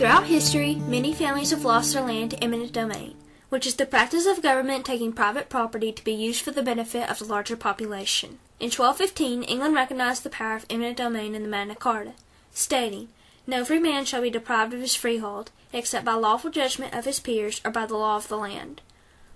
Throughout history, many families have lost their land to eminent domain, which is the practice of government taking private property to be used for the benefit of the larger population. In 1215, England recognized the power of eminent domain in the Magna Carta, stating, "No free man shall be deprived of his freehold, except by lawful judgment of his peers or by the law of the land."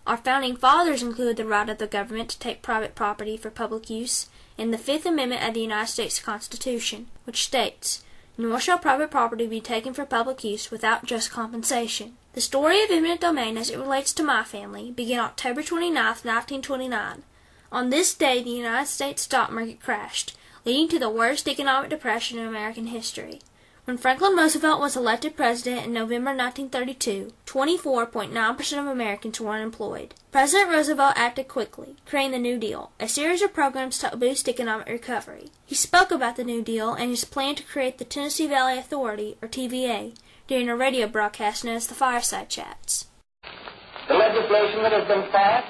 Our founding fathers included the right of the government to take private property for public use in the Fifth Amendment of the United States Constitution, which states, "Nor shall private property be taken for public use without just compensation." The story of eminent domain as it relates to my family began October 29, 1929. On this day, the United States stock market crashed, leading to the worst economic depression in American history. When Franklin Roosevelt was elected president in November 1932, 24.9% of Americans were unemployed. President Roosevelt acted quickly, creating the New Deal, a series of programs to boost economic recovery. He spoke about the New Deal and his plan to create the Tennessee Valley Authority, or TVA, during a radio broadcast known as the Fireside Chats. The legislation that has been passed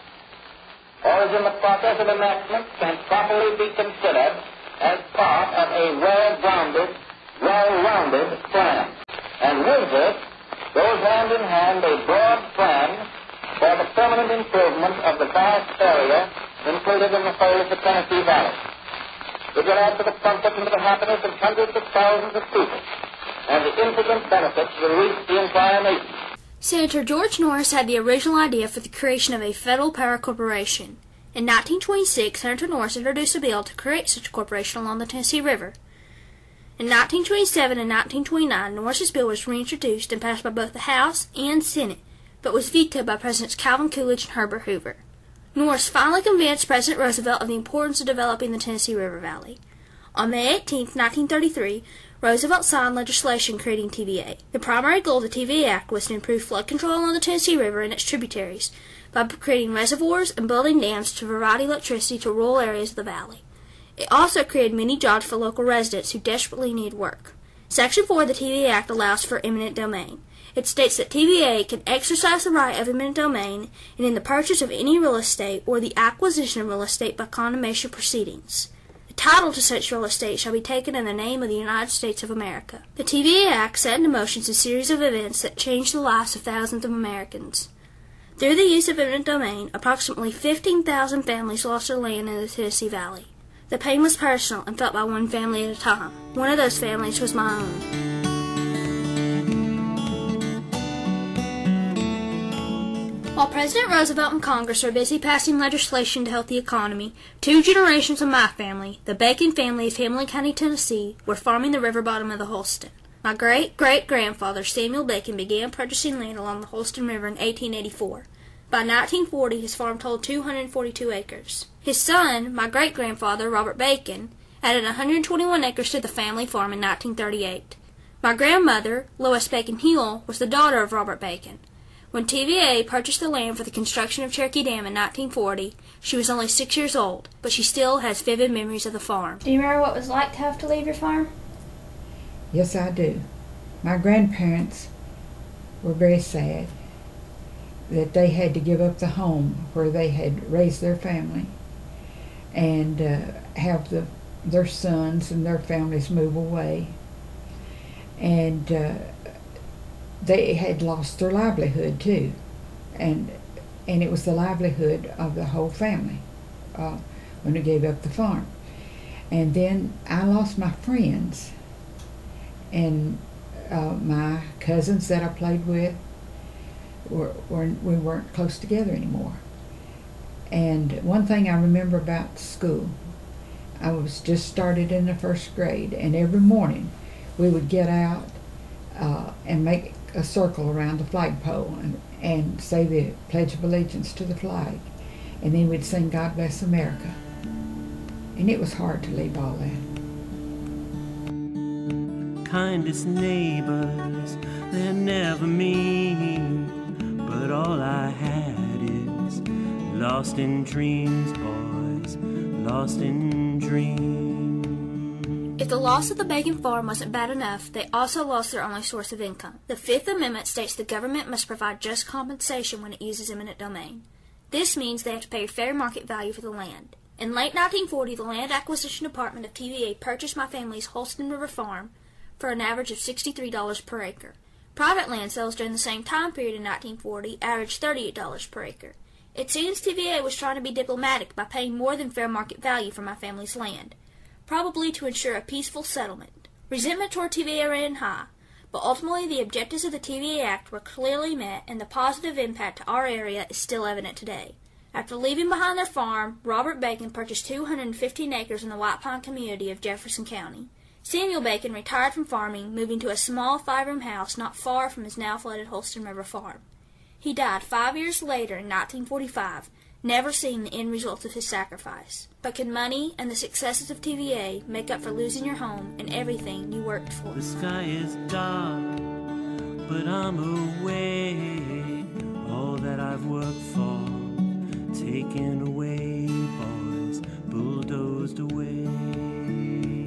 or is in the process of enactment can properly be considered as part of a well-rounded plan. And with it goes hand in hand a broad plan for the permanent improvement of the vast area included in the whole of the Tennessee Valley. It will add to the comfort and to the happiness of hundreds of thousands of people, and the incident benefits will reach the entire nation. Senator George Norris had the original idea for the creation of a federal power corporation. In 1926, Senator Norris introduced a bill to create such a corporation along the Tennessee River. In 1927 and 1929, Norris's bill was reintroduced and passed by both the House and Senate, but was vetoed by Presidents Calvin Coolidge and Herbert Hoover. Norris finally convinced President Roosevelt of the importance of developing the Tennessee River Valley. On May 18, 1933, Roosevelt signed legislation creating TVA. The primary goal of the TVA Act was to improve flood control along the Tennessee River and its tributaries by creating reservoirs and building dams to provide electricity to rural areas of the valley. It also created many jobs for local residents who desperately needed work. Section 4 of the TVA Act allows for eminent domain. It states that TVA can exercise the right of eminent domain in the purchase of any real estate or the acquisition of real estate by condemnation proceedings. The title to such real estate shall be taken in the name of the United States of America. The TVA Act set into motion a series of events that changed the lives of thousands of Americans. Through the use of eminent domain, approximately 15,000 families lost their land in the Tennessee Valley. The pain was personal and felt by one family at a time. One of those families was my own. While President Roosevelt and Congress were busy passing legislation to help the economy, 2 generations of my family, the Bacon family of Hamlin County, Tennessee, were farming the river bottom of the Holston. My great-great-grandfather, Samuel Bacon, began purchasing land along the Holston River in 1884. By 1940, his farm totaled 242 acres. His son, my great-grandfather, Robert Bacon, added 121 acres to the family farm in 1938. My grandmother, Lois Bacon Hill, was the daughter of Robert Bacon. When TVA purchased the land for the construction of Cherokee Dam in 1940, she was only 6 years old, but she still has vivid memories of the farm. Do you remember what it was like to have to leave your farm? Yes, I do. My grandparents were very sad that they had to give up the home where they had raised their family and have their sons and their families move away. And they had lost their livelihood too, and it was the livelihood of the whole family when they gave up the farm. And then I lost my friends and my cousins that I played with. We weren't close together anymore. And one thing I remember about school, I was just started in the 1st grade, and every morning we would get out and make a circle around the flagpole and say the Pledge of Allegiance to the flag, and then we'd sing God Bless America. And it was hard to leave all that. Kindest neighbors, they're never mean, but all I had is lost in dreams, boys, lost in dreams. If the loss of the Bacon farm wasn't bad enough, they also lost their only source of income. The Fifth Amendment states the government must provide just compensation when it uses eminent domain. This means they have to pay fair market value for the land. In late 1940, the Land Acquisition Department of TVA purchased my family's Holston River farm for an average of $63 per acre. Private land sales during the same time period in 1940 averaged $38 per acre. It seems TVA was trying to be diplomatic by paying more than fair market value for my family's land, probably to ensure a peaceful settlement. Resentment toward TVA ran high, but ultimately the objectives of the TVA Act were clearly met, and the positive impact to our area is still evident today. After leaving behind their farm, Robert Bacon purchased 215 acres in the White Pine community of Jefferson County. Samuel Bacon retired from farming, moving to a small 5-room house not far from his now flooded Holston River farm. He died 5 years later in 1945, never seeing the end result of his sacrifice. But can money and the successes of TVA make up for losing your home and everything you worked for? The sky is dark, but I'm away. All that I've worked for, taken away, boys, bulldozed away.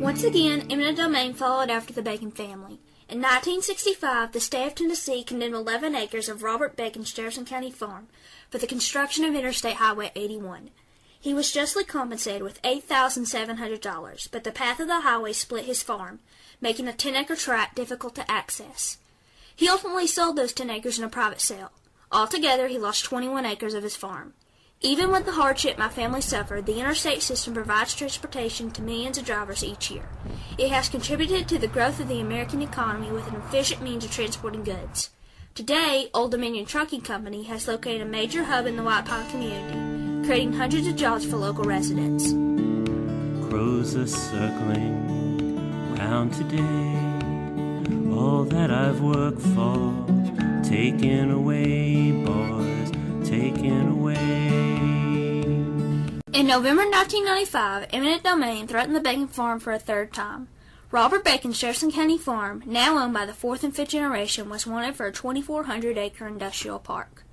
Once again, eminent domain followed after the Bacon family. In 1965, the state of Tennessee condemned 11 acres of Robert Bacon's Jefferson County farm for the construction of Interstate Highway 81. He was justly compensated with $8,700, but the path of the highway split his farm, making a 10-acre tract difficult to access. He ultimately sold those 10 acres in a private sale. Altogether, he lost 21 acres of his farm. Even with the hardship my family suffered, the interstate system provides transportation to millions of drivers each year. It has contributed to the growth of the American economy with an efficient means of transporting goods. Today, Old Dominion Trucking Company has located a major hub in the White Pine community, creating hundreds of jobs for local residents. Crows are circling round today. All that I've worked for, taken away, boys, taken away. In November 1995, eminent domain threatened the Bacon farm for a third time. Robert Bacon's Jefferson County farm, now owned by the fourth and fifth generation, was wanted for a 2,400-acre industrial park.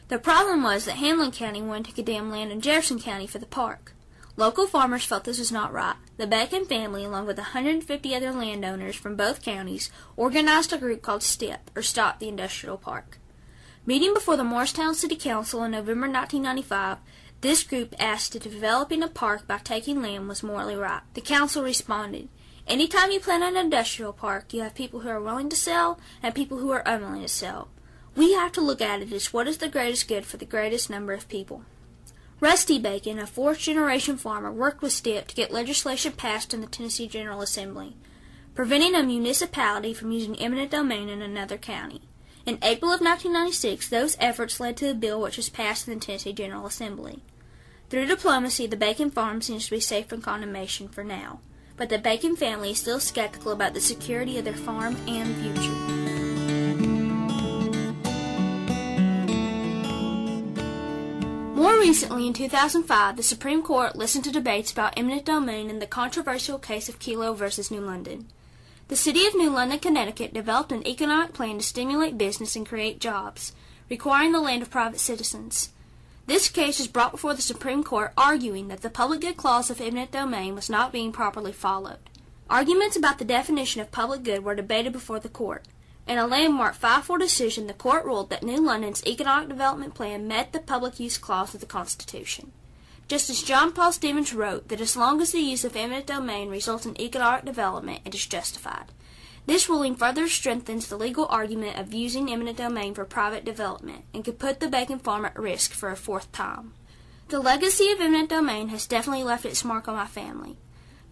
The problem was that Hamlin County wanted to condemn land in Jefferson County for the park. Local farmers felt this was not right. The Bacon family, along with 150 other landowners from both counties, organized a group called STIP, or Stop the Industrial Park. Meeting before the Morristown City Council in November 1995, this group asked if developing a park by taking land was morally right. The council responded, "Anytime you plan an industrial park, you have people who are willing to sell and people who are unwilling to sell. We have to look at it as what is the greatest good for the greatest number of people." Rusty Bacon, a fourth-generation farmer, worked with STIP to get legislation passed in the Tennessee General Assembly, preventing a municipality from using eminent domain in another county. In April of 1996, those efforts led to a bill which was passed in the Tennessee General Assembly. Through diplomacy, the Bacon farm seems to be safe from condemnation for now, but the Bacon family is still skeptical about the security of their farm and future. More recently, in 2005, the Supreme Court listened to debates about eminent domain in the controversial case of Kelo versus New London. The city of New London, Connecticut, developed an economic plan to stimulate business and create jobs, requiring the land of private citizens. This case was brought before the Supreme Court, arguing that the public good clause of eminent domain was not being properly followed. Arguments about the definition of public good were debated before the court. In a landmark 5-4 decision, the court ruled that New London's economic development plan met the public use clause of the Constitution. Justice John Paul Stevens wrote that as long as the use of eminent domain results in economic development, it is justified. This ruling further strengthens the legal argument of using eminent domain for private development and could put the Bacon farm at risk for a fourth time. The legacy of eminent domain has definitely left its mark on my family.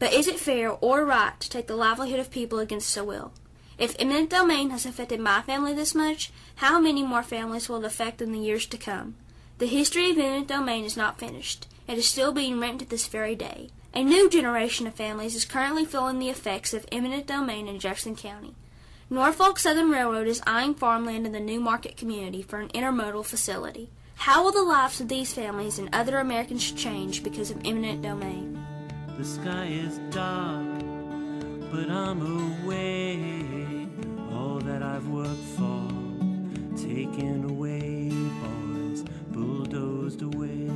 But is it fair or right to take the livelihood of people against their will? If eminent domain has affected my family this much, how many more families will it affect in the years to come? The history of eminent domain is not finished. It is still being written to this very day. A new generation of families is currently feeling the effects of eminent domain in Jefferson County. Norfolk Southern Railroad is eyeing farmland in the New Market community for an intermodal facility. How will the lives of these families and other Americans change because of eminent domain? The sky is dark, but I'm away. All that I've worked for, taken away, boys, bulldozed away.